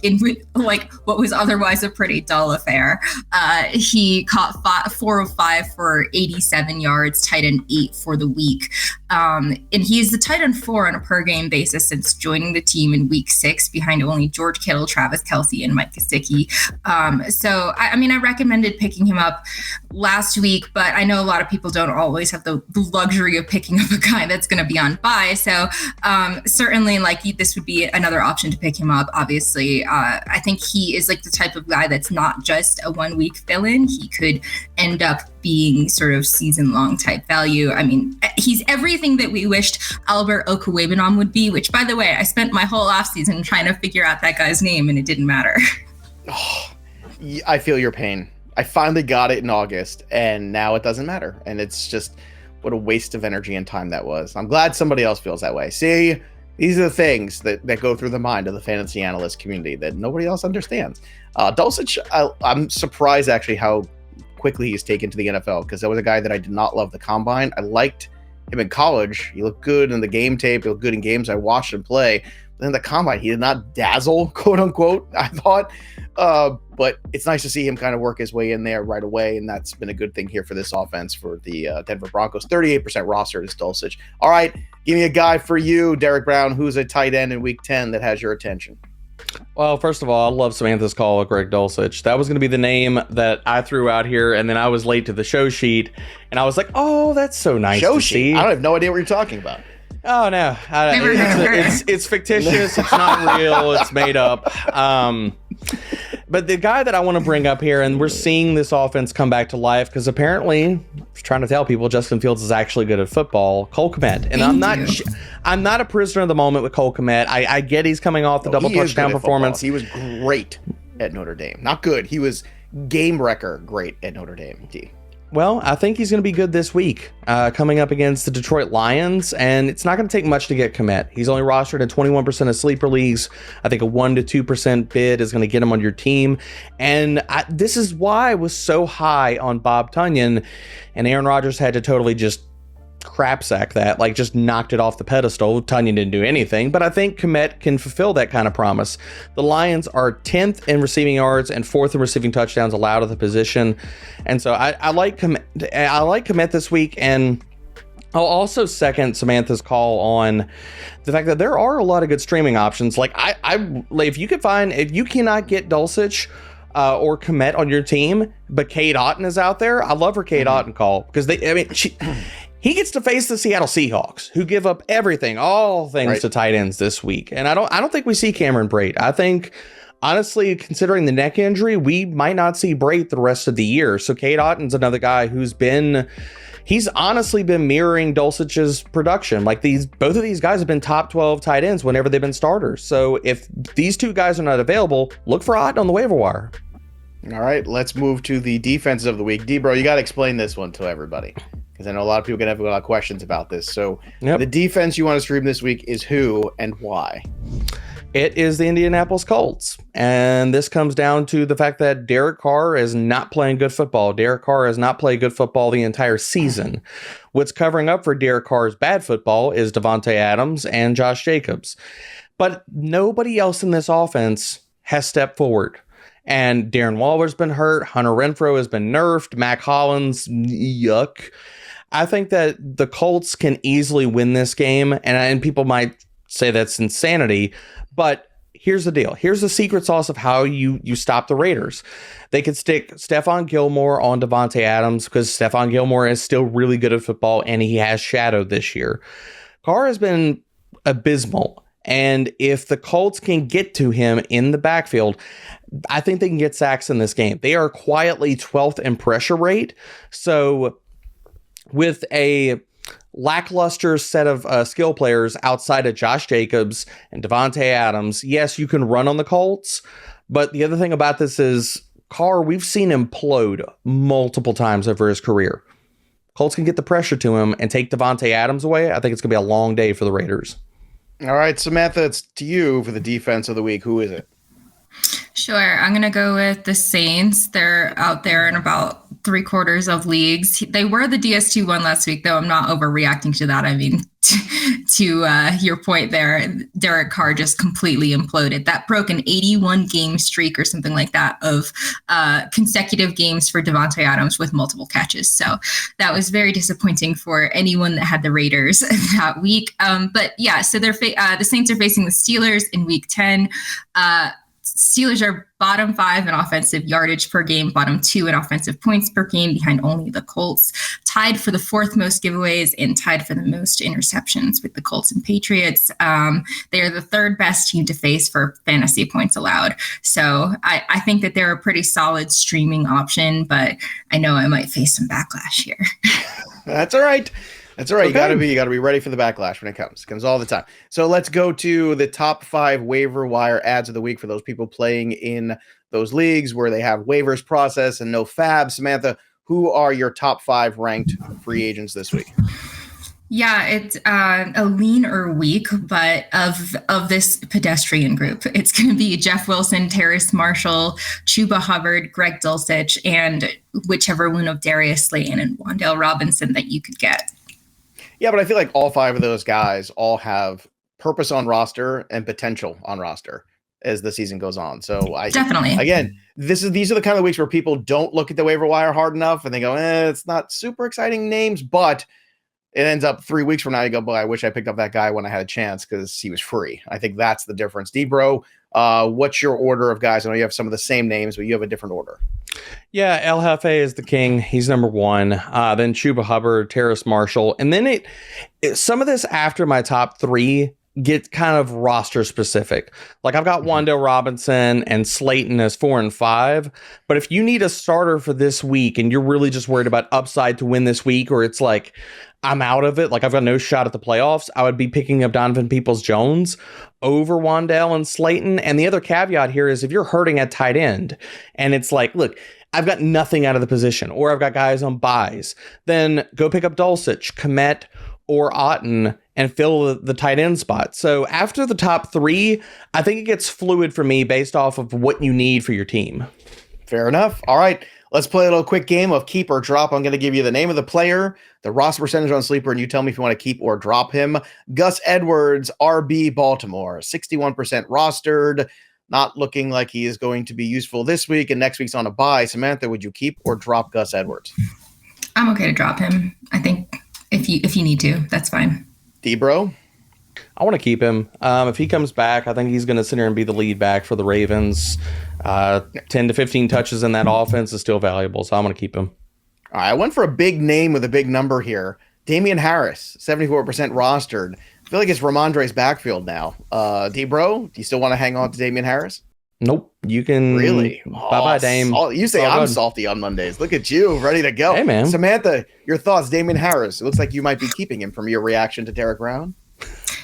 what was otherwise a pretty dull affair. He caught 4 of 5 for 87 yards, tight end 8 for the week. And he's the tight end 4 on a per game basis since joining the team in week 6, behind only George Kittle, Travis Kelce, and Mike Gesicki. So I recommended picking him up last week, but I know a lot of people don't always have the luxury of picking up a guy that's going to be on bye. So certainly, this would be another option to pick him up. Obviously, I think he is the type of guy that's not just a 1 week fill-in. He could end up being sort of season-long type value. I mean, he's everything that we wished Albert Okwuegbunam would be, which, by the way, I spent my whole offseason trying to figure out that guy's name, and it didn't matter. Oh, I feel your pain. I finally got it in August, and now it doesn't matter. And it's just, what a waste of energy and time that was. I'm glad somebody else feels that way. See, these are the things that go through the mind of the fantasy analyst community that nobody else understands. Dulcich, I'm surprised actually how quickly he's taken to the NFL, because that was a guy that I did not love the combine. I liked him in college. He looked good in the game tape. He looked good in games I watched him play. But in the combine, he did not dazzle, quote unquote, I thought. But it's nice to see him kind of work his way in there right away. And that's been a good thing here for this offense for the Denver Broncos. 38% roster is Dulcich. All right, give me a guy for you, Derek Brown, who's a tight end in week 10 that has your attention. Well, first of all, I love Samantha's call of Greg Dulcich. That was going to be the name that I threw out here, and then I was late to the show sheet, and I was like, "Oh, that's so nice to see." I have no idea what you're talking about. Oh no, it's fictitious. It's not real. It's made up. But the guy that I want to bring up here, and we're seeing this offense come back to life, because apparently, I was trying to tell people Justin Fields is actually good at football. Cole Kmet, and I'm not a prisoner of the moment with Cole Kmet. I get he's coming off the double touchdown performance. He was great at Notre Dame. Not good. He was game wrecker great at Notre Dame. Well, I think he's going to be good this week, coming up against the Detroit Lions, and it's not going to take much to get Kmet. He's only rostered in 21% of sleeper leagues. I think a 1 to 2% bid is going to get him on your team, and this is why I was so high on Bob Tonyan, and Aaron Rodgers had to totally just crapsack that, just knocked it off the pedestal. Tonyan didn't do anything, but I think Kmet can fulfill that kind of promise. The Lions are 10th in receiving yards and 4th in receiving touchdowns allowed at the position, and so I like Kmet this week. And I'll also second Samantha's call on the fact that there are a lot of good streaming options. If you cannot get Dulcich or Kmet on your team, but Kate Otten is out there, I love her Kate Otten call, because he gets to face the Seattle Seahawks, who give up everything, all things to tight ends this week. And I don't think we see Cameron Brate. I think, honestly, considering the neck injury, we might not see Brate the rest of the year. So Cade Otton's another guy he's honestly been mirroring Dulcich's production. Like both of these guys have been top 12 tight ends whenever they've been starters. So if these two guys are not available, look for Otton on the waiver wire. All right, let's move to the defenses of the week. DBro, you got to explain this one to everybody, because I know a lot of people are going to have a lot of questions about this. So the defense you want to stream this week is who and why? It is the Indianapolis Colts. And this comes down to the fact that Derek Carr is not playing good football. Derek Carr has not played good football the entire season. What's covering up for Derek Carr's bad football is Davante Adams and Josh Jacobs. But nobody else in this offense has stepped forward. And Darren Waller's been hurt. Hunter Renfrow has been nerfed. Mac Hollins, yuck. I think that the Colts can easily win this game. And people might say that's insanity. But here's the deal. Here's the secret sauce of how you stop the Raiders. They could stick Stephon Gilmore on Davante Adams because Stephon Gilmore is still really good at football and he has shadowed this year. Carr has been abysmal. And if the Colts can get to him in the backfield, I think they can get sacks in this game. They are quietly 12th in pressure rate. So with a lackluster set of skill players outside of Josh Jacobs and Davante Adams, yes, you can run on the Colts. But the other thing about this is Carr, we've seen him implode multiple times over his career. Colts can get the pressure to him and take Davante Adams away. I think it's going to be a long day for the Raiders. All right, Samantha, it's to you for the defense of the week. Who is it? Sure. I'm going to go with the Saints. They're out there in about 3/4 of leagues. They were the DST one last week, though. I'm not overreacting to that. I mean, to your point there, Derek Carr just completely imploded. That broke an 81 game streak or something like that of consecutive games for Davante Adams with multiple catches. So that was very disappointing for anyone that had the Raiders that week. But yeah, so the Saints are facing the Steelers in week 10. Steelers are bottom 5 in offensive yardage per game, bottom 2 in offensive points per game, behind only the Colts, tied for the 4th most giveaways and tied for the most interceptions with the Colts and Patriots. They are the 3rd best team to face for fantasy points allowed. So I think that they're a pretty solid streaming option, but I know I might face some backlash here. That's all right. That's all right. Okay. You gotta be ready for the backlash when it comes. It comes all the time. So let's go to the top 5 waiver wire ads of the week for those people playing in those leagues where they have waivers process and no fab. Samantha, who are your top 5 ranked free agents this week? Yeah, it's a leaner week, but of this pedestrian group, it's going to be Jeff Wilson, Terrace Marshall, Chuba Hubbard, Greg Dulcich, and whichever one of Darius Slayton and Wan'Dale Robinson that you could get. Yeah, but I feel like all 5 of those guys all have purpose on roster and potential on roster as the season goes on. So definitely, again, these are the kind of weeks where people don't look at the waiver wire hard enough and they go, it's not super exciting names, but it ends up 3 weeks from now, you go, boy, I wish I picked up that guy when I had a chance because he was free. I think that's the difference. DBro, what's your order of guys? I know you have some of the same names, but you have a different order. Yeah, El Jefe is the king. He's number 1. Then Chuba Hubbard, Terrace Marshall. And then some of this after my top 3 get kind of roster specific. Like I've got Wan'Dale Robinson and Slayton as 4 and 5. But if you need a starter for this week and you're really just worried about upside to win this week, or it's like, I'm out of it, like I've got no shot at the playoffs, I would be picking up Donovan Peoples-Jones over Wan'Dale and Slayton. And the other caveat here is if you're hurting at tight end and it's like, look, I've got nothing out of the position, or I've got guys on buys, then go pick up Dulcich, Kmet, or Otton and fill the tight end spot. So after the top 3, I think it gets fluid for me based off of what you need for your team. Fair enough. All right. Let's play a little quick game of keep or drop. I'm going to give you the name of the player, the roster percentage on Sleeper, and you tell me if you want to keep or drop him. Gus Edwards, RB Baltimore, 61% rostered. Not looking like he is going to be useful this week, and next week's on a bye. Samantha, would you keep or drop Gus Edwards? I'm okay to drop him. I think if you need to, that's fine. DBro? I want to keep him. If he comes back, I think he's going to sit here and be the lead back for the Ravens. 10 to 15 touches in that offense is still valuable, so I'm going to keep him. All right, I went for a big name with a big number here. Damian Harris, 74% rostered. I feel like it's Ramondre's backfield now. DBro, do you still want to hang on to Damian Harris? Nope. You can really. Bye-bye, Dame. You say I'm salty on Mondays. Look at you, ready to go. Hey, man. Samantha, your thoughts, Damian Harris. It looks like you might be keeping him from your reaction to Derek Brown.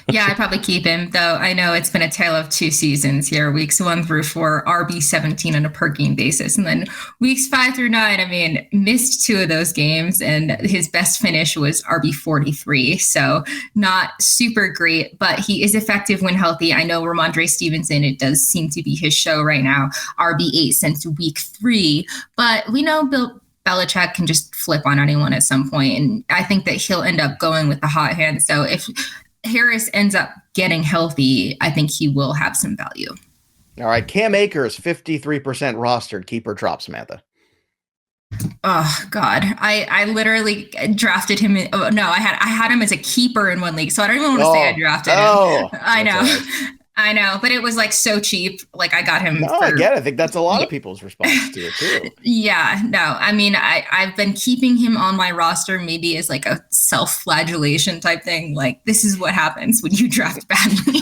Yeah, I'd probably keep him, though. I know it's been a tale of two seasons here. Weeks 1 through 4, RB 17 on a per game basis. And then weeks 5 through 9, I mean, missed 2 of those games. And his best finish was RB 43. So not super great, but he is effective when healthy. I know Ramondre Stevenson, it does seem to be his show right now. RB 8 since week 3. But we know Bill Belichick can just flip on anyone at some point. And I think that he'll end up going with the hot hand. So if Harris ends up getting healthy, I think he will have some value. All right, Cam Akers, 53% rostered. Keep or drop, Samantha. Oh God, I literally drafted him. I had him as a keeper in one league, so I don't even want to say I drafted him. I know. Right. I know, but it was like so cheap. Like I got him. No, I get it. I think that's a lot of people's response to it too. Yeah, no, I mean, I've been keeping him on my roster maybe as like a self-flagellation type thing. Like this is what happens when you draft badly.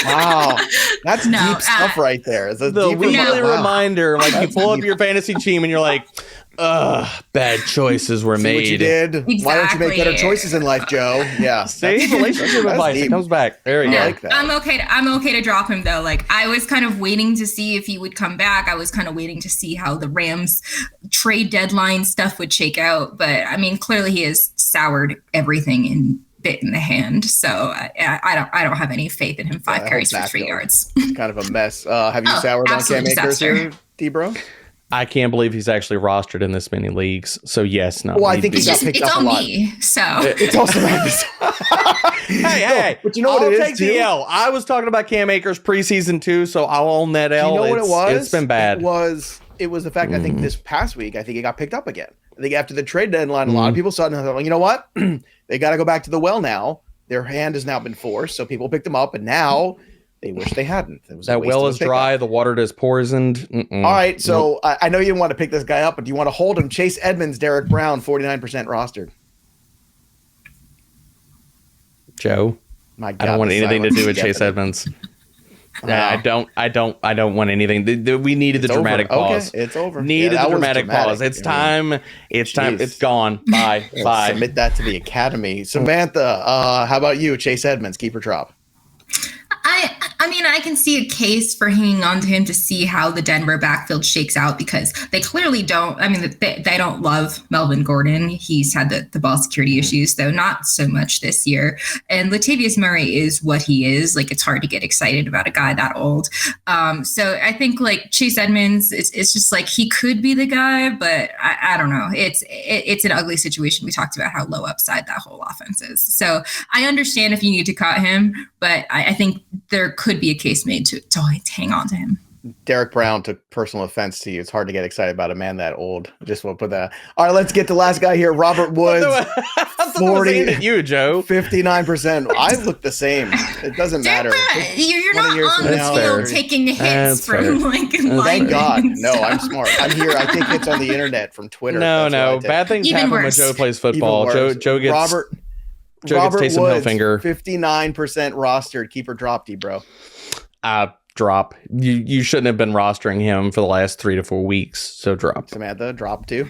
Wow, that's deep stuff right there. It's a the weekly reminder, like you pull up your fantasy team and you're like, bad choices were made. What you did. Exactly. Why don't you make better choices in life, Joe? Yeah. See, relationship advice. It comes back. There you go. Like that. I'm okay to drop him though. Like I was kind of waiting to see if he would come back. I was kind of waiting to see how the Rams trade deadline stuff would shake out. But I mean, clearly he has soured everything and bit in the hand. So I don't have any faith in him. 5 carries for 3 yards. It's kind of a mess. Have you soured on Cam Akers here, D-Bro? I can't believe he's actually rostered in this many leagues. So yes, no. Well, I think he got picked up a lot. It's all me. So it's also hey, but you know what I'll it take is the L. I was talking about Cam Akers preseason too, so I'll own that L. You know what it was? It's been bad. It was the fact. I think this past week, I think it got picked up again. I think after the trade deadline, a lot of people saw it and thought, you know what? They got to go back to the well now. Their hand has now been forced, so people picked them up, and now they wish they hadn't. That well is dry. The water is poisoned. All right, so I know you didn't want to pick this guy up, but do you want to hold him? Chase Edmonds, Derek Brown, 49% rostered. Joe, I don't want anything to do with Chase Edmonds. I don't want anything. We needed the dramatic pause. Okay, it's over. Needed the dramatic pause. It's time. It's time. It's gone. Bye. Bye. Submit that to the Academy. Samantha, how about you? Chase Edmonds, keep or drop? I mean, I can see a case for hanging on to him to see how the Denver backfield shakes out because they clearly don't. I mean, they don't love Melvin Gordon. He's had the ball security issues, though not so much this year. And Latavius Murray is what he is. Like, it's hard to get excited about a guy that old. So I think like Chase Edmonds, it's just like he could be the guy, but I don't know. It's an ugly situation. We talked about how low upside that whole offense is. So I understand if you need to cut him, but I think there could be a case made to hang on to him. Derek Brown took personal offense to you. It's hard to get excited about a man that old. Just want to put that. All right, let's get to the last guy here. Robert Woods. 40 at you, Joe. 59%. I look the same. It doesn't matter. You're not on the field taking hits from like. Thank God. No, I'm smart. I'm here. I take hits on the internet from Twitter. No. Bad things happen when Joe plays football. Joe gets Robert gets Taysom Woods, Hilfiger. 59% rostered. Keep or drop, D-bro. Drop. You shouldn't have been rostering him for the last 3 to 4 weeks. So drop. Samantha, drop too.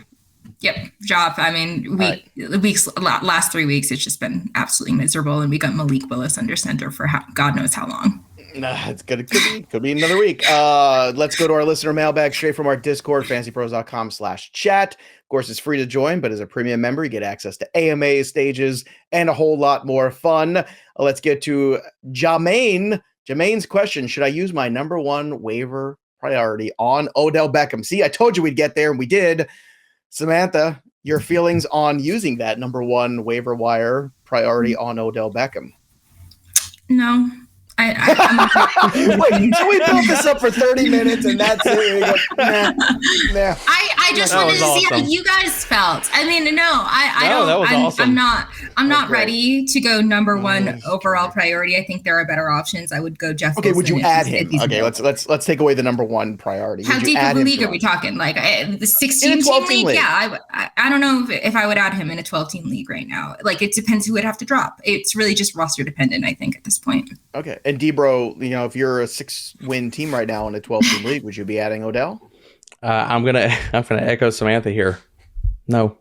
Yep, drop. I mean, last 3 weeks, it's just been absolutely miserable, and we got Malik Willis under center for God knows how long. It's good. It could be another week. Let's go to our listener mailbag straight from our Discord, fantasypros.com/chat. Of course, it's free to join, but as a premium member, you get access to AMA stages and a whole lot more fun. Let's get to Jermaine. Jermaine's question: should I use my number one waiver priority on Odell Beckham? See, I told you we'd get there, and we did. Samantha, your feelings on using that number one waiver wire priority on Odell Beckham? No, Wait, so we built this up for 30 minutes and that's it. Nah. I just wanted to see how you guys felt. I mean, awesome. I'm not ready to go number one overall priority. I think there are better options. I would go Jeff. Okay, would you add him? Okay, let's take away the number one priority. How deep of a league are we talking? Like the 16-team league? Yeah, I don't know if I would add him in a 12-team league right now. Like, it depends who would have to drop. It's really just roster dependent, I think, at this point. Okay, and DBro, if you're a 6-win team right now in a 12-team league, would you be adding Odell? I'm gonna echo Samantha here. No,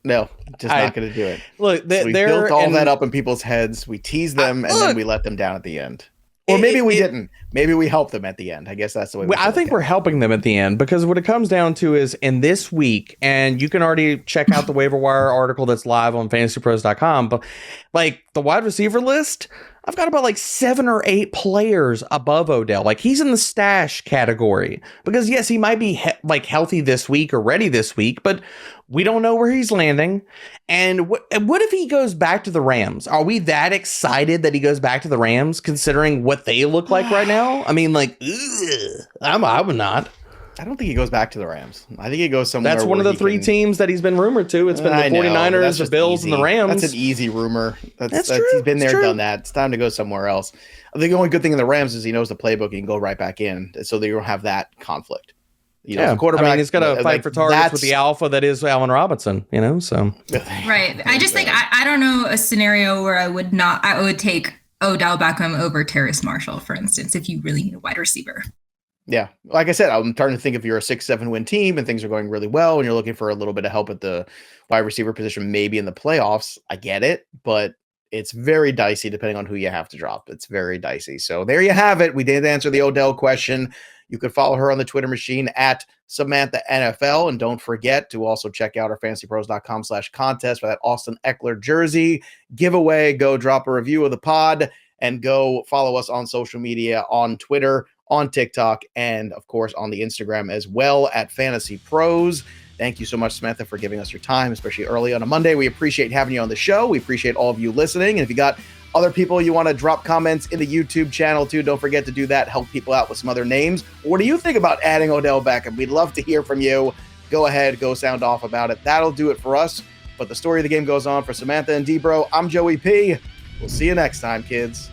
just not gonna do it. Look, we built all that up in people's heads. We teased them and then we let them down at the end. Or maybe we didn't. Maybe we helped them at the end. I guess that's the way. I think we're helping them at the end, because what it comes down to is in this week, and you can already check out the waiver wire article that's live on FantasyPros.com. But like the wide receiver list, I've got about like 7 or 8 players above Odell. Like, he's in the stash category because yes, he might be healthy this week or ready this week, but we don't know where he's landing. And what if he goes back to the Rams? Are we that excited that he goes back to the Rams, considering what they look like right now? I mean, like, I'm not. I don't think he goes back to the Rams. I think he goes somewhere. That's one of the 3 teams that he's been rumored to. It's been the 49ers, the Bills, and the Rams. That's an easy rumor. That's true. He's been there, done that. It's time to go somewhere else. I think the only good thing in the Rams is he knows the playbook. He can go right back in, so they don't have that conflict. The quarterback. I mean, he's got to fight for targets with the alpha that is Allen Robinson. So right. I just think I don't know a scenario where I would take Odell Beckham over Terrace Marshall, for instance, if you really need a wide receiver. Yeah. Like I said, I'm starting to think if you're a 6-7 win team and things are going really well and you're looking for a little bit of help at the wide receiver position, maybe in the playoffs, I get it, but it's very dicey depending on who you have to drop. It's very dicey. So there you have it. We did answer the Odell question. You can follow her on the Twitter machine at Samantha NFL. And don't forget to also check out our fantasypros.com/contest for that Austin Eckler jersey giveaway. Go drop a review of the pod and go follow us on social media, on Twitter, on TikTok, and of course on the Instagram as well at Fantasy Pros. Thank you so much, Samantha, for giving us your time, especially early on a Monday. We appreciate having you on the show. We appreciate all of you listening. And if you got other people you want to drop comments in the YouTube channel too, don't forget to do that. Help people out with some other names. What do you think about adding Odell Beckham? We'd love to hear from you. Go ahead, go sound off about it. That'll do it for us. But the story of the game goes on. For Samantha and DBro, I'm Joey P. We'll see you next time, kids.